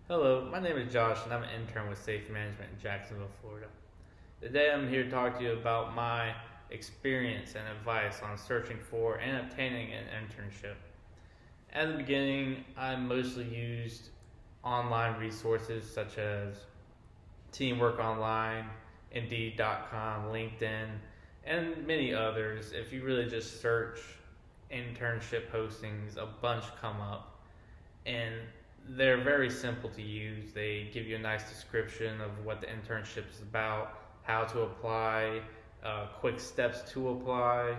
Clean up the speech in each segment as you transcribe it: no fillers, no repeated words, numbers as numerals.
Hello, my name is Josh and I'm an intern with Safe Management in Jacksonville, Florida. Today I'm here to talk to you about my experience and advice on searching for and obtaining an internship. At the beginning, I mostly used online resources such as Teamwork Online, Indeed.com, LinkedIn, and many others. If you really just search internship postings, a bunch come up. And they're very simple to use. They give you a nice description of what the internship is about, how to apply, quick steps to apply.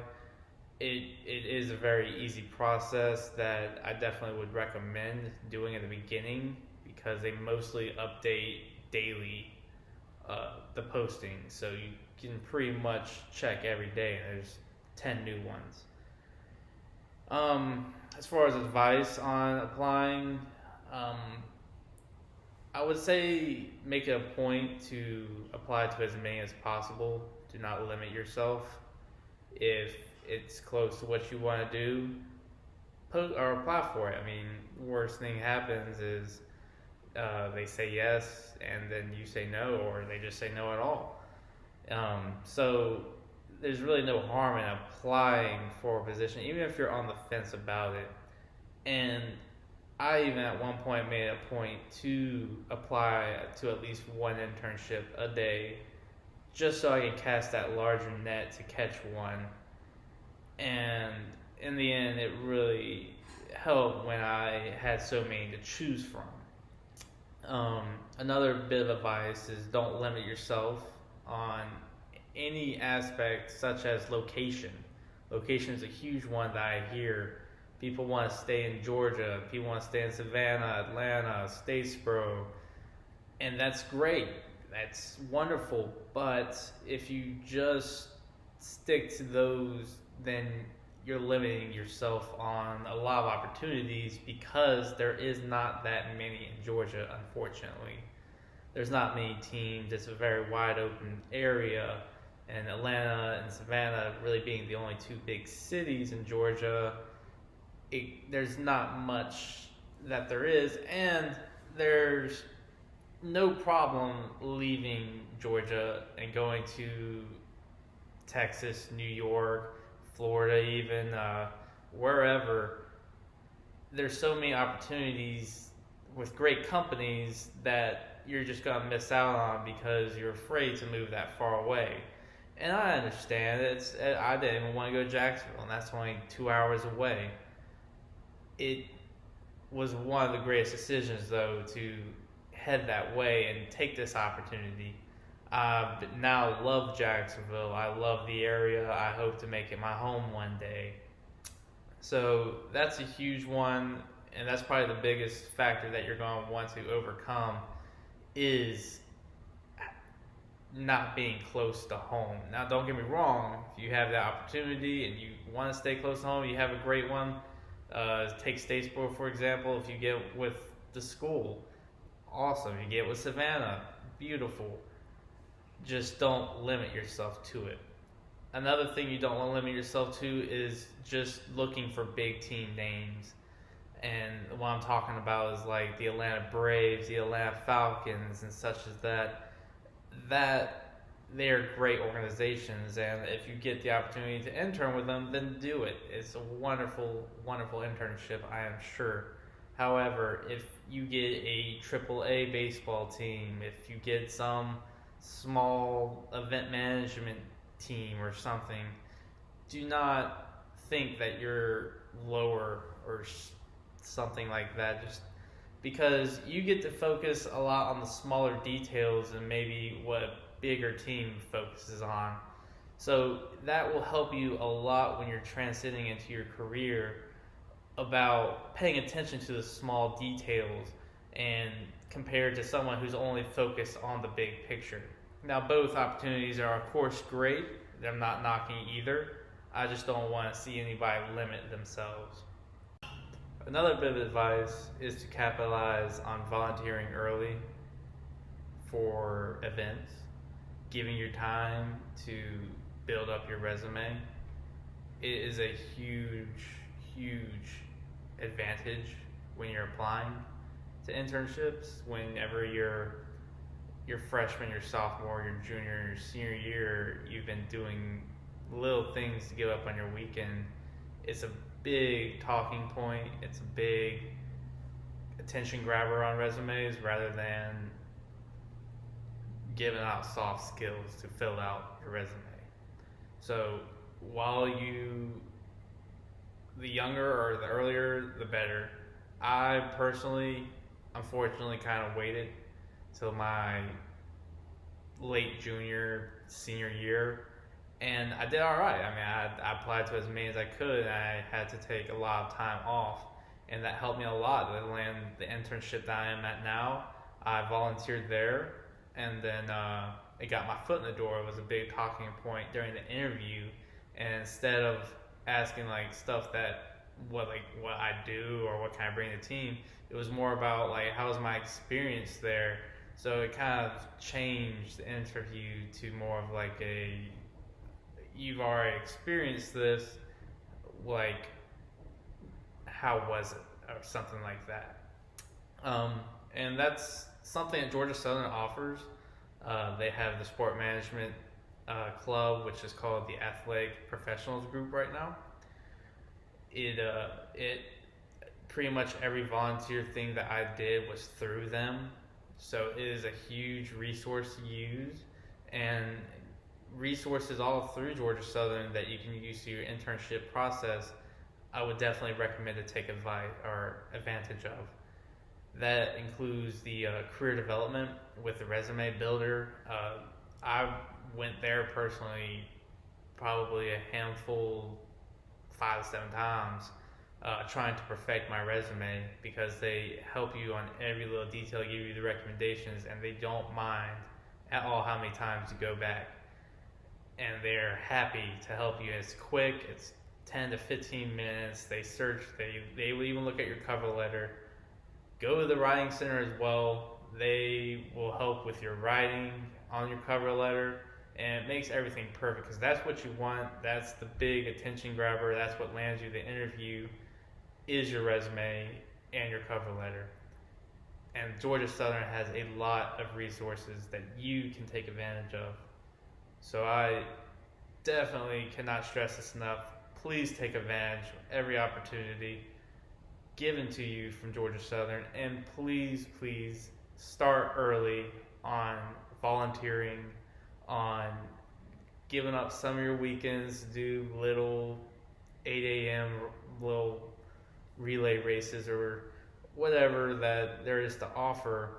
It is a very easy process that I definitely would recommend doing at the beginning because they mostly update daily the posting. So you can pretty much check every day and there's 10 new ones. As far as advice on applying, I would say make it a point to apply to as many as possible. Do not limit yourself. If it's close to what you want to do, post or apply for it. I mean, worst thing happens is they say yes and then you say no, or they just say no at all. So there's really no harm in applying for a position, even if you're on the fence about it. And I even at one point made a point to apply to at least one internship a day just so I could cast that larger net to catch one. And in the end, it really helped when I had so many to choose from. Another bit of advice is don't limit yourself on any aspect such as location. Location is a huge one that I hear. People want to stay in Georgia. People want to stay in Savannah, Atlanta, Statesboro. And that's great. That's wonderful. But if you just stick to those, then you're limiting yourself on a lot of opportunities because there is not that many in Georgia, unfortunately. There's not many teams. It's a very wide open area. And Atlanta and Savannah really being the only two big cities in Georgia, there's not much that there is, and there's no problem leaving Georgia and going to Texas, New York, Florida, even wherever. There's so many opportunities with great companies that you're just going to miss out on because you're afraid to move that far away. And I understand I didn't even want to go to Jacksonville, and that's only 2 hours away. It was one of the greatest decisions, though, to head that way and take this opportunity. I now love Jacksonville. I love the area. I hope to make it my home one day. So that's a huge one, and that's probably the biggest factor that you're going to want to overcome is not being close to home. Now, don't get me wrong. If you have that opportunity and you want to stay close to home, you have a great one. Take Statesboro, for example. If you get with the school, awesome. You get with Savannah, beautiful. Just don't limit yourself to it. Another thing you don't want to limit yourself to is just looking for big team names. And what I'm talking about is like the Atlanta Braves, the Atlanta Falcons, and such as that. They're great organizations, and if you get the opportunity to intern with them, then do it. It's a wonderful, wonderful internship, I am sure. However, if you get a AAA baseball team, if you get some small event management team or something, do not think that you're lower or something like that. Just because you get to focus a lot on the smaller details and maybe what a bigger team focuses on. So that will help you a lot when you're transitioning into your career about paying attention to the small details and compared to someone who's only focused on the big picture. Now, both opportunities are, of course, great. I'm not knocking either. I just don't want to see anybody limit themselves. Another bit of advice is to capitalize on volunteering early for events, giving your time to build up your resume. It is a huge, huge advantage when you're applying to internships. Whenever your freshman, your sophomore, your junior, your senior year, you've been doing little things to give up on your weekend. It's a big talking point. It's a big attention grabber on resumes rather than giving out soft skills to fill out your resume. So while the younger or the earlier, the better. I personally, unfortunately, kind of waited till my late junior, senior year, and I did all right. I mean, I applied to as many as I could, and I had to take a lot of time off, and that helped me a lot to land the internship that I am at now. I volunteered there, and then it got my foot in the door. It was a big talking point during the interview, and instead of asking like stuff that what I do or what can I bring to the team, it was more about like how was my experience there. So it kind of changed the interview to more of like a you've already experienced this, like how was it or something like that. And that's something that Georgia Southern offers. They have the sport management club, which is called the Athletic Professionals Group right now. It pretty much every volunteer thing that I did was through them, so it is a huge resource to use, and resources all through Georgia Southern that you can use to your internship process. I would definitely recommend to take advantage of. That includes the career development with the resume builder. I went there personally probably a handful, 5 to 7 times, trying to perfect my resume because they help you on every little detail, give you the recommendations, and they don't mind at all how many times you go back. And they're happy to help you. It's quick, it's 10 to 15 minutes. They search, they will even look at your cover letter. Go to the writing center as well. They will help with your writing on your cover letter, and it makes everything perfect because that's what you want. That's the big attention grabber. That's what lands you the interview is your resume and your cover letter. And Georgia Southern has a lot of resources that you can take advantage of. So I definitely cannot stress this enough. Please take advantage of every opportunity given to you from Georgia Southern, and please start early on volunteering, on giving up some of your weekends to do little 8 a.m. little relay races or whatever that there is to offer.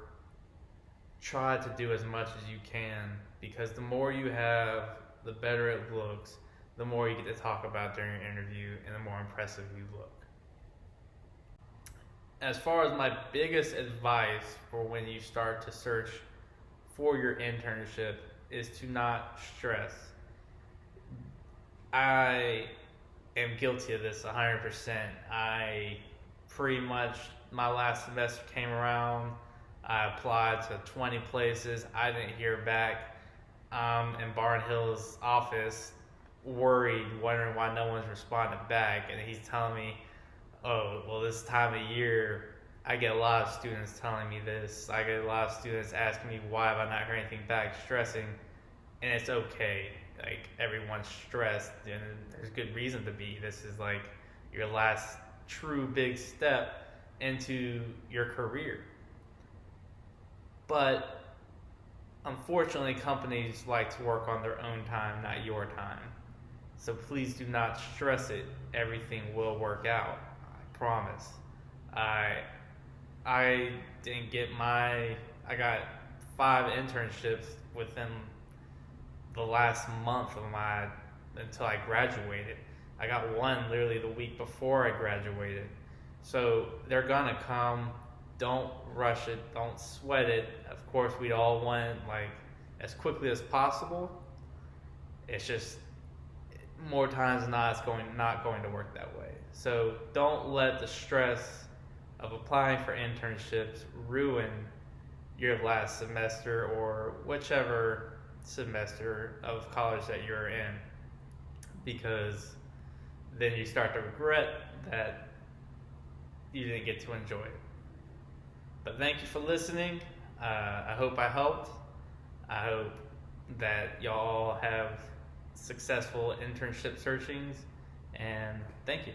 Try to do as much as you can, because the more you have, the better it looks, the more you get to talk about during your interview, and the more impressive you look. As far as my biggest advice for when you start to search for your internship is to not stress. I am guilty of this 100%. I pretty much, my last semester came around, I applied to 20 places, I didn't hear back. In Barn Hill's office, worried, wondering why no one's responded back, and he's telling me, oh, well, this time of year, I get a lot of students telling me this. I get a lot of students asking me why have I not heard anything back, stressing, and it's okay. Like, everyone's stressed, and there's good reason to be. This is like your last true big step into your career. But unfortunately, companies like to work on their own time, not your time. So please do not stress it. Everything will work out. Promise. I didn't get I got 5 internships within the last month of until I graduated. I got one literally the week before I graduated. So they're gonna come. Don't rush it. Don't sweat it. Of course, we'd all want it like as quickly as possible. It's just more times than not, it's not going to work that way. So don't let the stress of applying for internships ruin your last semester or whichever semester of college that you're in, because then you start to regret that you didn't get to enjoy it. But thank you for listening. I hope I helped. I hope that y'all have successful internship searchings, and thank you.